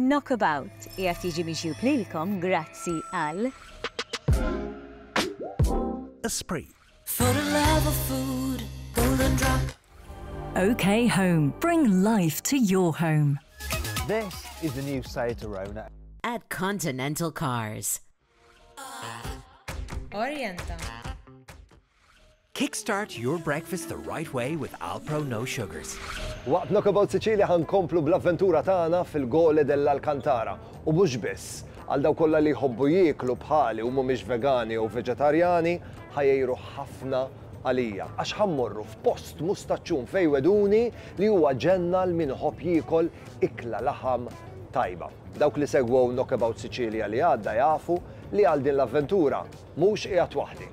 Knockabout qiegħed jiġi mixjub lilkom grazzi għal Esprit. For the love of food, Golden Drop. OK Home. Bring life to your home. This is the new Seat Arona. At Continental Cars. Orienta. Kickstart your breakfast the right way with Alpro No Sugars. Waqt Knockabout Sicilia ħankomplu bl-avventura tagħna fil-Gole dell'Alcantara u mhux biss għal daw kollha li jħobbu jieklu bħali u mhumiex vegani u veġetarjani ħajjejru ħafna għalija għax ħammorru f'post mustaċċun fejn weduni li huwa ġenna l min iħobb jiekol ikla laħam tajba. Dawk li segwew Knockabout Sicilia li għadda jafu li għal din l-avventura mhux qiegħed waħdi.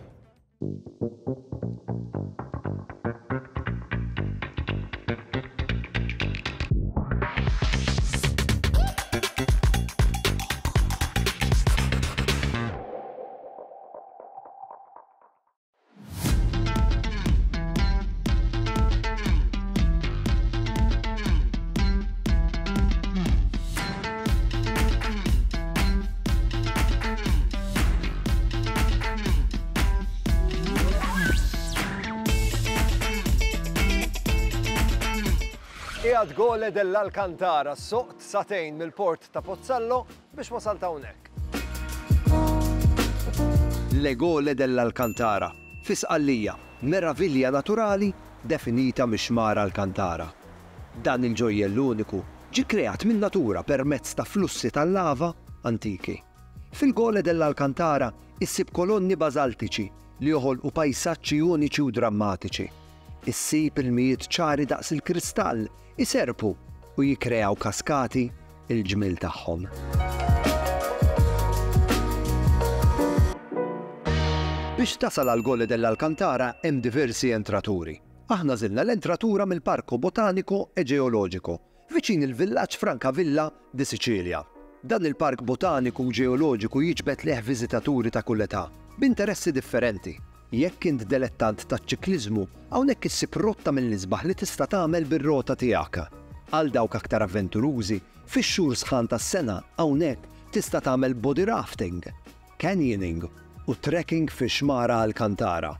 Qiegħed Gole dell'Alcantara soqt satejn mill-port ta' Pozzallo biex wasalt hawnhekk. Le Gole dell'Alcantara, fi Sqallija, meravilja naturali definita mix-xmara Alcantara. Dan il-ġojjel l-uniku ġie kreat minn natura permezz ta' flussi tal-lava antiki. Fil-Gole dell'Alcantara issib kolonni bażaltiċi li joħolqu pajsaġġi uniċi u drammatiċi. Issib il-mijiet ċari daqs il-kristall iserpu u jikreaw kaskati il-ġmil tagħhom. Biex tasal għal Gole dell'Alcantara hemm diversi entraturi. Aħna żilna l-entratura mill-Parko Botanico e Ġeoloġiku viċin il-villaġġ Francavilla di Sicilia. Dan il-Park Botaniku u Ġeoloġiku jiġbed leħ viżitaturi ta' kull età b'interessi differenti. Jekk int dilettant taċ-ċikliżmu, hawnhekk issib rotta mill-isbaħ li tista' tagħmel bir-rota tiegħek. Għal dawk aktar avventurużi, fix-xhur sħan tas-sena hawnhekk tista' tagħmel body rafting, canyoning u trekking fix-xmara Alcantara.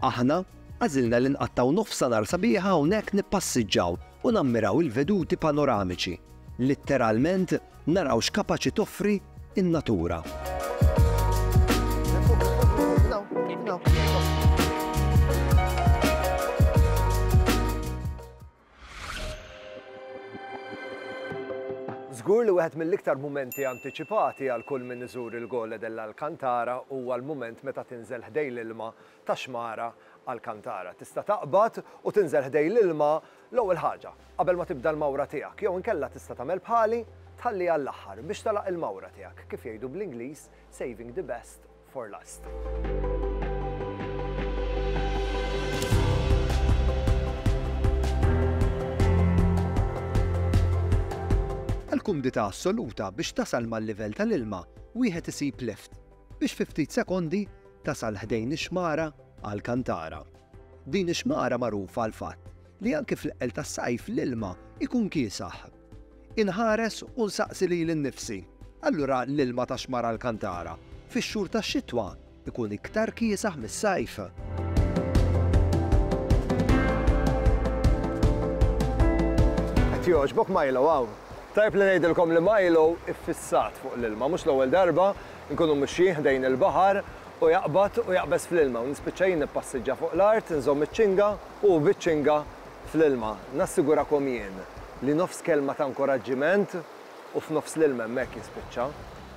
Aħna għażilna li nqattaw nofsinhar sabiħa hawnhekk nippassiġġaw u nammiraw il-veduti panoramiċi. Litteralment naraw x'kapaċi toffri in-natura. Żgur li wieħed mill-iktar mumenti antiċipati għal kull min iżur il-Gole dell'Alcantara huwa l-mument meta tinżel ħdejn l-ilma ta' xmara Alcantara. Tista' taqbad u tinżel ħdejn l-ilma l-ewwel ħaġa qabel ma tibda l-mawra tiegħek jew inkella tista' tagħmel bħali tħalli għall-aħħar biex talaq il-mawra tiegħek kif jgħidu bl-Ingliż saving the best for last. Għal-kumdità assoluta biex tasal mal-livell tal-ilma wieħed isib lift biex fi ftit sekondi tasal ħdejn ix-xmara Alcantara. Din ix-xmara magħrufa għal fatt li anke fl-qel tas-sajf l-ilma ikun kiesaħ. Inħares u nsaqsi lili nnifsi. Allura l-ilma ta' xmara Alcantara fix-xhur tax-xitwa ikun iktar kiesaħ mis-sajf. Qed jogħġbok Milo hawn. Tajb li ngħidilkom li Milo iffissat fuq l-ilma, mhux l-ewwel darba nkunu mixjin ħdejn il-baħar u jaqbad u jaqbeż fl-ilma u nispiċċa jien nippassiġġa fuq l-art, nżomm iċ-ċinga u biċ-ċinga fl-ilma. Nassigurakom jien li nofs kelma ta' inkoraġġiment u f'nofs l-ilma hemmhekk jispiċċa.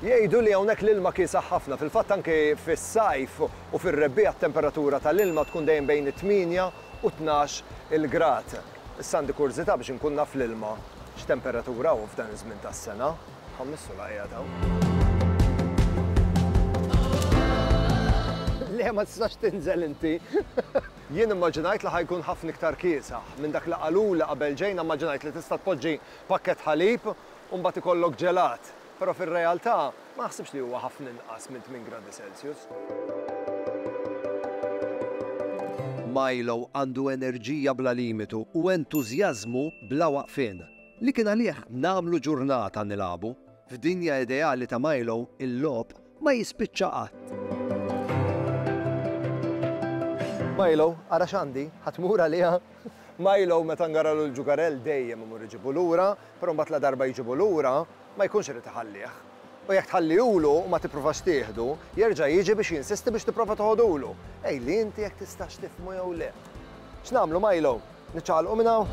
Jgħidu li hawnhekk l-ilma kiesaħ ħafna, fil-fatt anke fis-sajf u fir-rebbieq at-temperatura tal-ilma tkun dejjem bejn 8 u 12 il-grad. Issa għandi kurżità biex inkun naf l-ilma x'temperatura hu f'dan iż-żmien tas-sena. Ħammissu laqgħa dawn. Le ma tistax tinżel inti. Jien immaġinajt li ħajkun ħafna iktar kiesaħ. Minn dak li qalula qabel ġejna immaġinajt li tista' tpoġġi pakkett ħalib u mbagħad ikollok ġelat. Però fir-realtà ma ħsibx li huwa ħafna inqas minn 8 gradi Celsius. Milo għandu enerġija bla limitu u entużjażmu bla waqfien. li kien għalih nagħmlu ġurnata nilagħbu. F'dinja ideali ta' Milo, il-logħob ma jispiċċa qatt. Milo, ara x'għandi, ħatmur għaliha. Milo meta ngaralu l-ġugarell dejjem imur iġibu lura, però mbagħad la darba jġibu lura ma jkunx irid iħallih. U jekk tħallihulu u ma tippruvax tieħdu, jerġa' jiġi biex jinsisti biex tipprova toħodulu. Ejli inti jekk tistax tifhmu jew le. X'nagħmlu Milo? Niċċaqalqu minn hawn?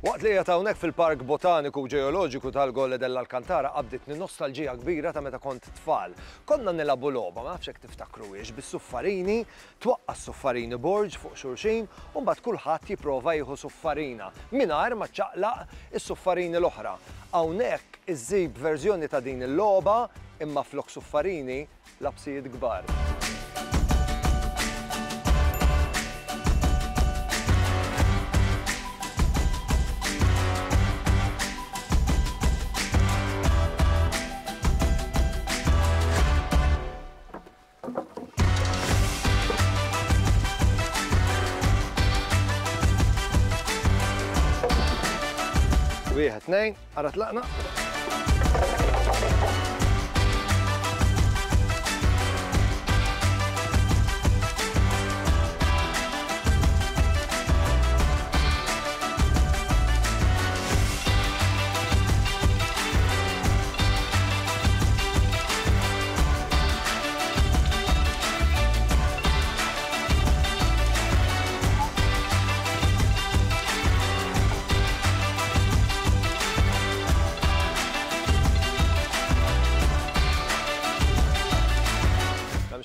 Waqt li jgħat hawnhekk fil-Park Botaniku Ġeoloġiku tal-Colle dell'Alcantara qabditni nostalġija kbira ta' meta kont tfal. Konna nilagħbu logħba, ma nafx hekk tiftakruhiex, bis-suffarini, twaqqas suffarini borġ fuq xulxin u mbagħad kulħadd jipprova jieħu suffarina mingħajr ma ċċaqlaq is-suffarini l-oħra. Hawnhekk iżżib verżjoni ta' din il-logħba imma flok suffarini labsijiet kbar. Wieħed, tnejn, ara tlaqna.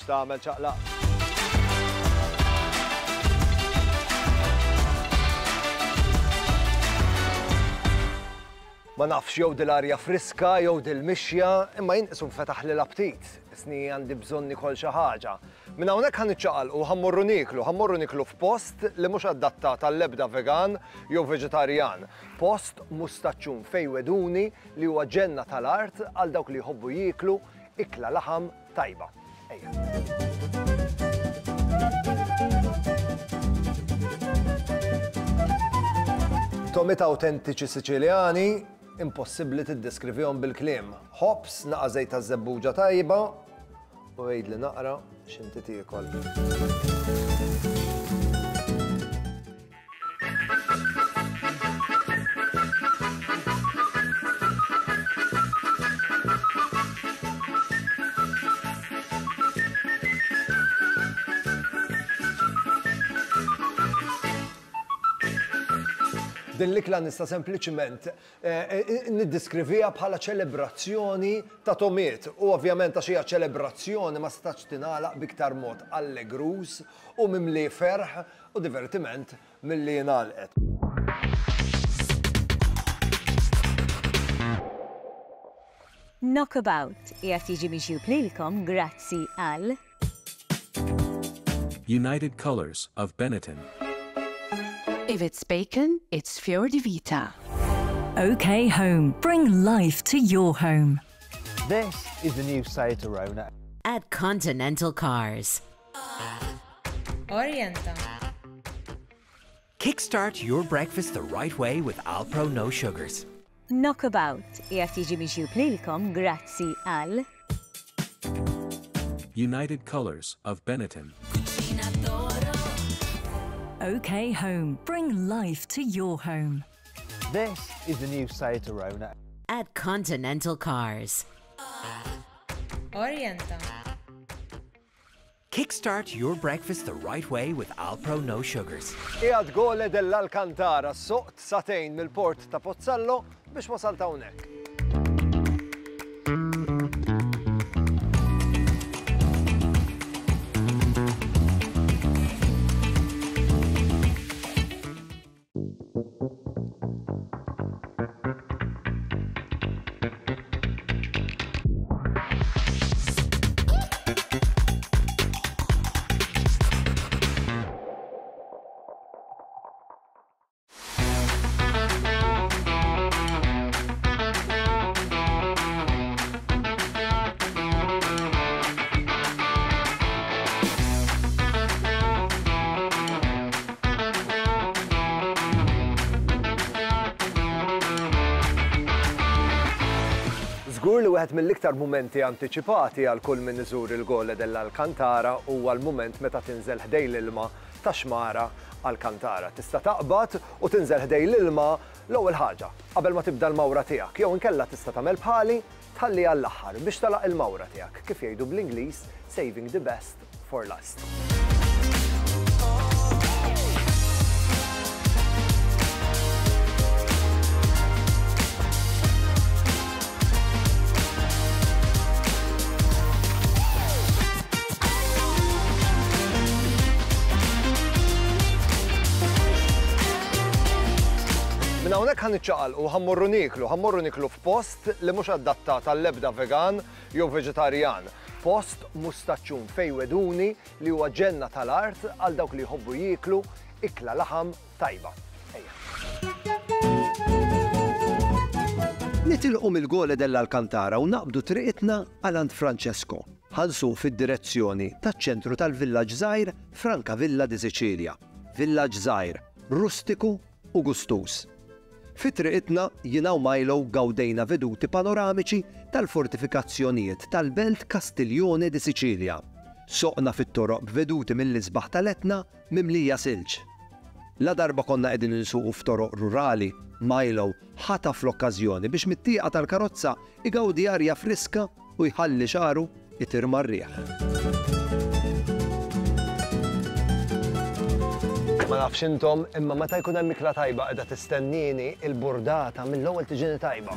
Tagħmel ċaqlaq. Ma nafx jew dil-arja friska jew dil-mixja, imma jinqisum fetaħ li l-aptit. Isni għandi bżonn nikol xi ħaġa. Minn hawnhekk ħaniċċaqalqu ħammorru niklu f'post li mhux adattat għall-ebda vegan jew veġetarjan. Post mustaċċun fejn weduni li huwa ġenna tal-art għal dawk li jħobbu jieklu ikla laħam tajba. Tomit autentiċi Siċiljani impossibbli tiddeskrivihom bil-kliem. Hops, naqa' żejt ta' żebbuġa tajba u għejdli naqra x'inti tiekol. Din l-ikla nista' sempliċiment niddiskrivija bħala ċelebrazzjoni ta' tomiet u ovvjament għax hija ċelebrazzjoni ma stax tingħalaq biktar mod allegrus u mimli ferħ u divertiment milli ngħalqet. Knockabout qiegħed jiġi mixjub lilkom grazzi għal United Colors of Benetton. If it's bacon, it's Fior di Vita. OK Home. Bring life to your home. This is the new Seat Arona. At Continental Cars. Orienta. Kickstart your breakfast the right way with Alpro No Sugars. Knockabout qiegħed jiġi mixjub lilkom grazzi għal United Colors of Benetton. OK Home. Bring life to your home. This is the new Seat Arona. At Continental Cars. Orienta. Kickstart your breakfast the right way with Alpro No Sugars. Qiegħed Colle dell'Alcantara soqt satejn mill-port ta' Pozzallo biex wasalt hawnhekk. li wieħed mill-iktar mumenti antiċipati għal kull min iżur il-Gole dell'Alcantara huwa l-mument meta tinżel ħdej l-ilma ta' xmara Alcantara. Tista' taqbad u tinżel ħdej l-ilma l-ewwel ħaġa qabel ma tibda l-mawra tiegħek, jew inkella tista' tagħmel bħali tħalli għall-aħħar biex talaq il-mawra tiegħek, kif jgħidu bl-Ingliż saving the best for last. Minn hawnhekk ħaniċċaqalqu ħammorru niklu f'post li mhux adattat għall-ebda vegan jew veġetarjan. Post mustaċċun fejn weduni li huwa ġenna tal-art għal dawk li jħobbu jieklu ikla laħam tajba. Nitilqu mill-Gole dell'Alcantara u naqbdu triqitna għal Ant Francesco. Ħalsu fid-direzzjoni taċ-ċentru tal-villaġġ żgħir Francavilla di Sicilia. Villaġġ żgħir, rustiku u gustus. Fit-triqitna jiena u Milo gawdejna veduti panoramiċi tal-fortifikazzjonijiet tal-Belt Castiglione di Sicilia. Soqna fit-toroq b'veduti mill-isbaħ tal-Etna mimlija silġ. La darba konna qegħdin insuqu f'toroq rurali, Milo ħataf l-okkażjoni biex mit-tieqa tal-karozza igawdi arja friska u jħalli xaru itirma r-rieħ. Ma nafx intom, imma meta jkun hemm ikla tajba qiegħda tistennini il-burdata mill-ewwel tiġini tajba.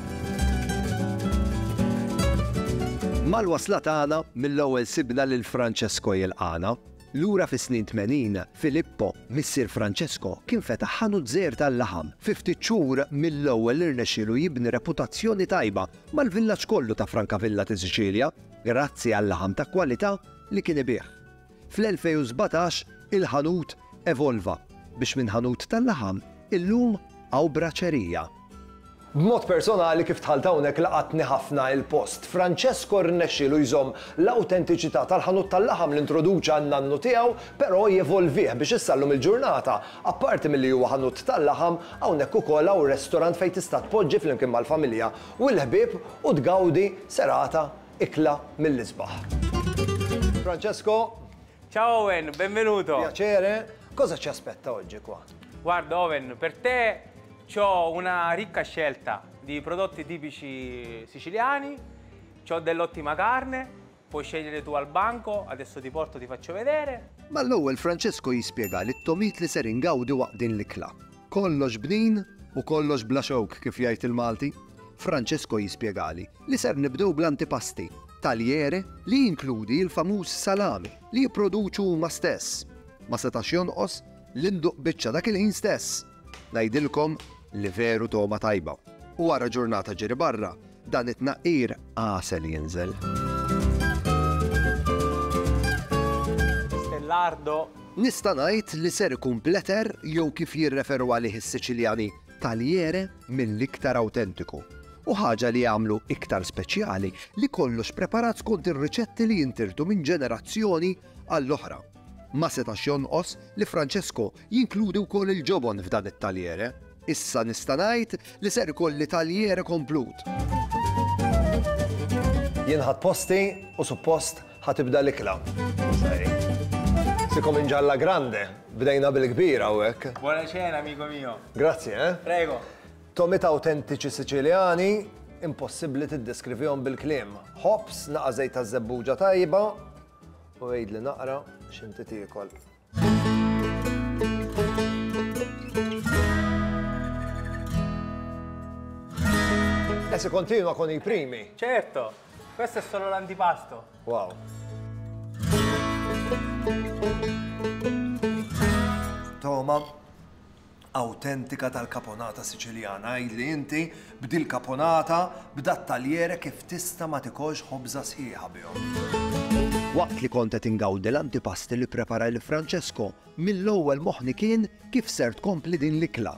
Mal-wasla tagħna mill-ewwel sibna lil Francesco jilqana. Lura fis-snin 80, Filippo, missier Francesco, kien fetaħ ħanut żgħir tal-laħam. 50 xhur mill-ewwel irnexxielu jibni reputazzjoni tajba mal-villaġġ kollu ta' Francavilla di Sicilia, grazzi għall-laħam ta' kwalità li kien ibih. Fl-2017 il-ħanut evolva biex minn ħanut tal-laħam illum għaw braċerija. B'mod personali kif tħalt hawnhekk laqatni ħafna il-post. Francesco rnexxielu jżomm l-awtentiċità tal-ħanut tal-laħam li introduċa n-nannu tiegħu, però jevolvih biex issallum il-ġurnata. Apparti milli huwa ħanut tal-laħam, hawnhekk ukoll hawn restorant fejn tista' tpoġġi flimkien mal-familja u l-ħbieb u tgawdi serata ikla mill-isbaħ. Francesco. Ciao Owen, benvenuto. Piacere. Cosa ci aspetta oggi qua? Guarda Owen, per te c'ho una ricca scelta di prodotti tipici siciliani, c'ho dell'ottima carne, puoi scegliere tu al banco, adesso ti porto, ti faccio vedere. Ma l-ewwel Francesco jispjega li t-tomit li ser ingawdi waqt din l-ikla. Kollox bnin u kollox bla xewk kif jgħid il-Malti. Francesco jispjegali li ser nibdew bl-antipasti, taljere li jinkludi l-famuż salami li jipproduċu huma stess. Ma setax jonqos l-induq biċċa dak il-ħin stess. Ngħidilkom li veru toma tajba. U wara ġurnata ġiri barra, dan it-tnaqqir għasel jinżel. Stellardo. Nista' ngħid li ser ikun pleter jew kif jirreferu għalih is-Siċiljani taljere mill-iktar awtentiku. U ħaġa li jagħmlu iktar speċjali li kollox preparat skont ir-riċetti li jintirtu minn ġenerazzjoni għall-oħra. Ma setax jonqos li Francesco jinkludi wkoll il-ġobon f'dan it-taljere. Issa nista' ngħid li ser ikolli taljere komplut. Jien ħadd posti u suppost ħatibda l-ikla. Si comincia alla grande, bdejna bil-kbira hawnhekk. Buona cena, amico mio. Grazzi, Prego. Tomit autentiċi Siċiljani, impossibbli tiddeskrivihom bil-kliem. Hops, naqa' żejt ta' żebbuġa tajba u għid li naqra x'inti tiekol. E si continua con i primi? Certo, questo è solo l'antipasto. Wow. Toma, autentika tal-kaponata Siċiljana, għidli inti bdil kaponata b'dat taljere kif tista' ma tikolx ħobża sħiħa bihom. Waqt li kontet ingawdi l-antipasti li prepara li Francesco, mill-ewwel moħħni kien kif ser tkompli din l-ikla.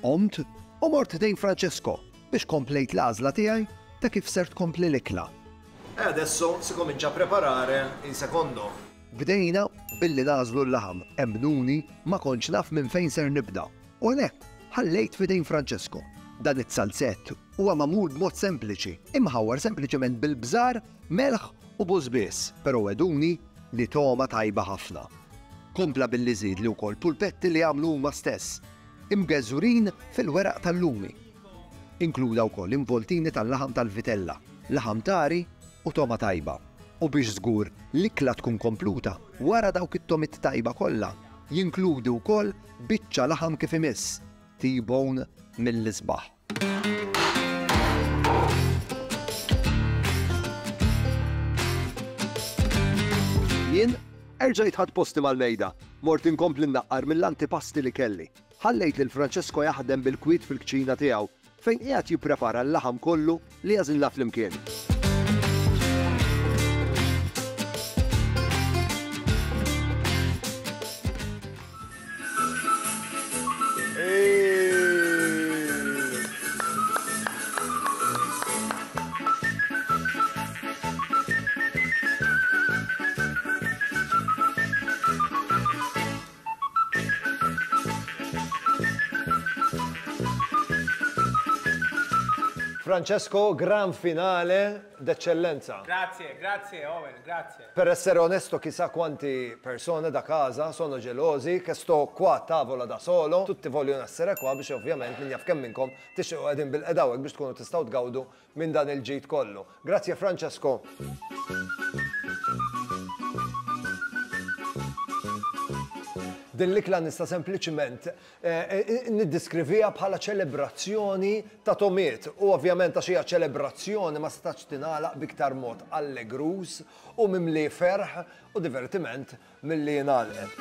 Omt u mort dejn Francesco biex komplejt l-għażla tiegħi ta' kif ser tkompli l-ikla. Adesso si comincia a preparare in secondo. Bdejna billi nażlu l-laħam, emnuni ma kontx naf minn fejn ser nibda. U għalhekk ħallejt fidejn Francesco. Dan it-salzett huwa magħmul b'mod sempliċi, imħawwar sempliċement bil-bżar, melħ u buż biss, però weduni li toma tajba ħafna. Kompla billi żid li wkoll pulpetti li għamlu huma stess, imgeżżurin fil-weraq tal-lumi. Inkluda wkoll involtini tal-laħam tal-vitella, laħam tari u toma tajba. U biex żgur l-ikla tkun kompluta wara dawk it-tomit tajba kollha, jinkludi wkoll biċċa laħam kif imiss, T-bone mill-isbaħ. Jien erġajt ħadd posti mal-mejda, mort inkompli naqqar mill-antipasti li kelli. Ħallejt lil Francesco jaħdem bil-kwit fil-kċina tiegħu fejn qiegħed jipprepara l-laħam kollu li għażilna flimkien. Francesco, gran finale d'eccellenza. Grazie Owen, grazie. Per essere onesto, chissà quanti persone da casa sono gelosi che sto qua a tavola da solo. Tutti vogliono essere qua biex ovvjament min jaf kemm minnkom tixtiequ qegħdin bil-qedawek biex tkunu tistgħu tgawdu minn dan il-ġid kollu. Grazie Francesco. Din l-ikla nista' sempliċiment niddiskrivija bħala ċelebrazzjoni ta' tomiet. U ovvjament ta' xija ċelebrazzjoni ma stax tingħalaq biktar mod allegrus u mimli ferħ u divertiment milli jingħalqet.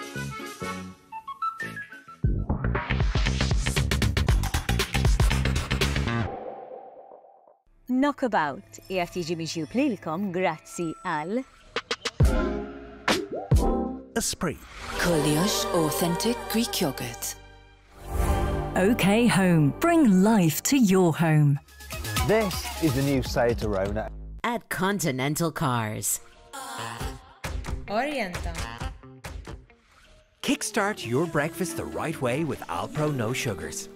Knockabout qiegħed jiġi mixjub lilkom grazzi għal Esprit. Koliosh Authentic Greek Yogurt. OK Home. Bring life to your home. This is the new Seat Arona. At Continental Cars. Orienta. Kickstart your breakfast the right way with Alpro No Sugars.